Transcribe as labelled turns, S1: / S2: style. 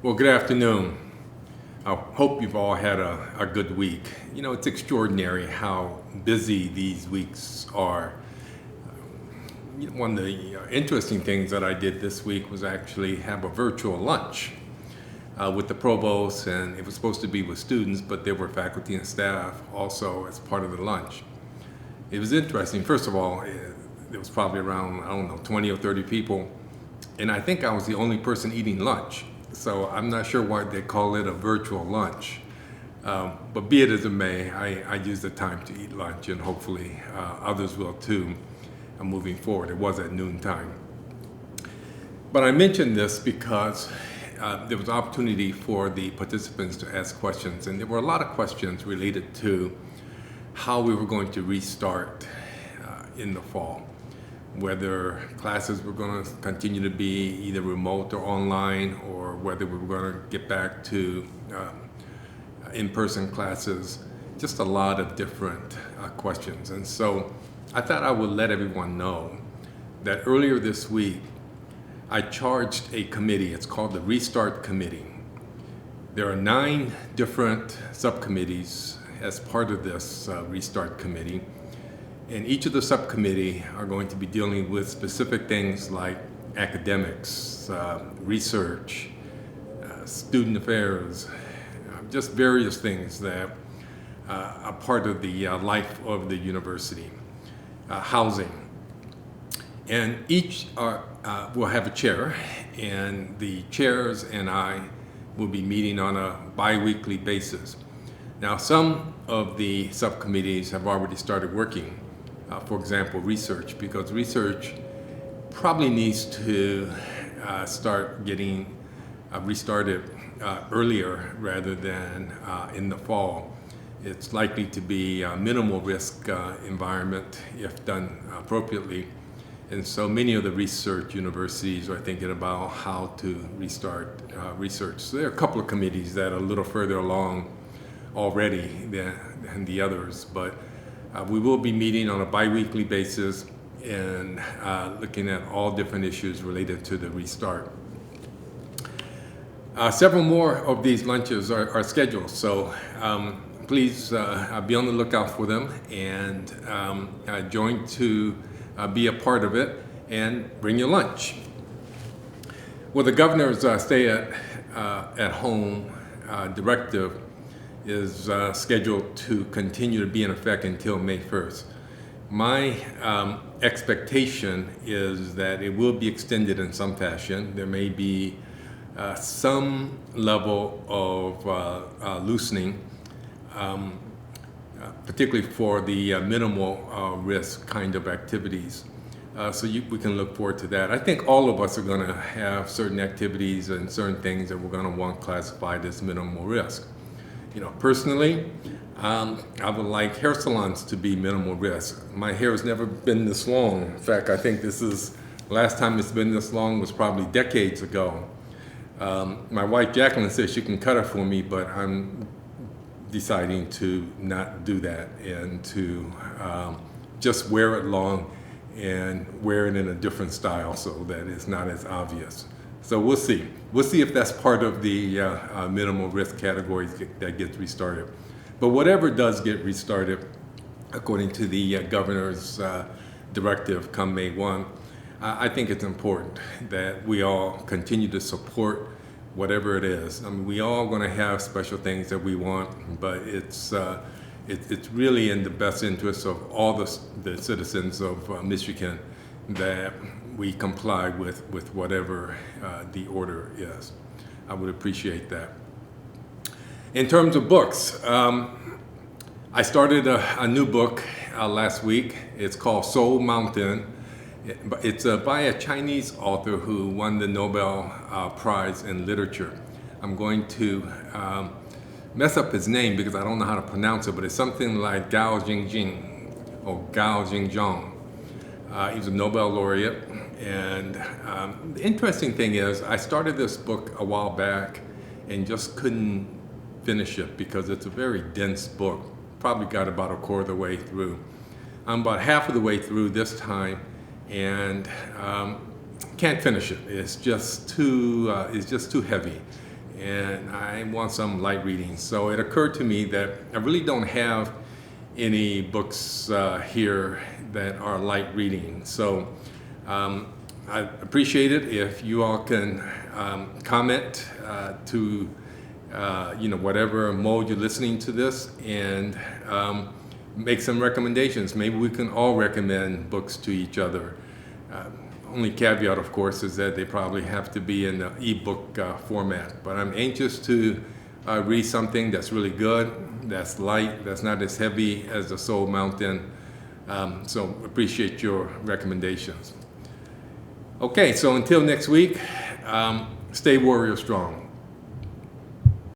S1: Well, good afternoon. I hope you've all had a good week. You know, it's extraordinary how busy these weeks are. One of the interesting things that I did this week was actually have a virtual lunch with the provost, and it was supposed to be with students, but there were faculty and staff also as part of the lunch. It was interesting. First of all, there was probably around, 20 or 30 people, and I think I was the only person eating lunch. So I'm not sure why they call it a virtual lunch. But be it as it may, I used the time to eat lunch, and hopefully others will too moving forward. It was at noontime. But I mentioned this because there was opportunity for the participants to ask questions, and there were a lot of questions related to how we were going to restart in the fall. Whether classes were going to continue to be either remote or online, or whether we were going to get back to in-person classes, just a lot of different questions. And so I thought I would let everyone know that earlier this week, I charged a committee. It's called the Restart Committee. There are 9 different subcommittees as part of this Restart Committee. And each of the subcommittee are going to be dealing with specific things like academics, research, student affairs, just various things that are part of the life of the university, housing. And each will have a chair, and the chairs and I will be meeting on a bi-weekly basis. Now, some of the subcommittees have already started working. For example, research, because research probably needs to start getting restarted earlier rather than in the fall. It's likely to be a minimal risk environment if done appropriately. And so many of the research universities are thinking about how to restart research. So there are a couple of committees that are a little further along already than the others, but we will be meeting on a bi-weekly basis and looking at all different issues related to the restart. Several more of these lunches are scheduled, so please be on the lookout for them and join to be a part of it and bring your lunch. Well, the governor's stay at home directive is scheduled to continue to be in effect until May 1st. My expectation is that it will be extended in some fashion. There may be some level of loosening, particularly for the minimal risk kind of activities. So we can look forward to that. I think all of us are going to have certain activities and certain things that we're going to want classified as minimal risk. You know, personally, I would like hair salons to be minimal risk. My hair has never been this long. In fact, I think last time it's been this long was probably decades ago. My wife Jacqueline says she can cut it for me, but I'm deciding to not do that and to just wear it long and wear it in a different style so that it's not as obvious. So we'll see. We'll see if that's part of the minimal risk categories that gets restarted. But whatever does get restarted, according to the governor's directive come May 1, I think it's important that we all continue to support whatever it is. I mean, we all going to have special things that we want, but it's really in the best interest of all the citizens of Michigan that we comply with whatever the order is. I would appreciate that. In terms of books, I started a new book last week. It's called Soul Mountain. It's by a Chinese author who won the Nobel Prize in Literature. I'm going to mess up his name because I don't know how to pronounce it, but it's something like Gao Jingjing or Gao Jingzhong. He's a Nobel laureate, and the interesting thing is I started this book a while back and just couldn't finish it because it's a very dense book. Probably got about a quarter of the way through. I'm about half of the way through this time, and can't finish it. It's just too heavy, and I want some light reading. So it occurred to me that I really don't have any books here that are light reading. So I appreciate it if you all can comment to whatever mode you're listening to this, and make some recommendations. Maybe we can all recommend books to each other. Only caveat, of course, is that they probably have to be in the ebook format. But I'm anxious to read something that's really good, that's light, that's not as heavy as the Soul Mountain. So appreciate your recommendations. Okay, so until next week, stay warrior strong.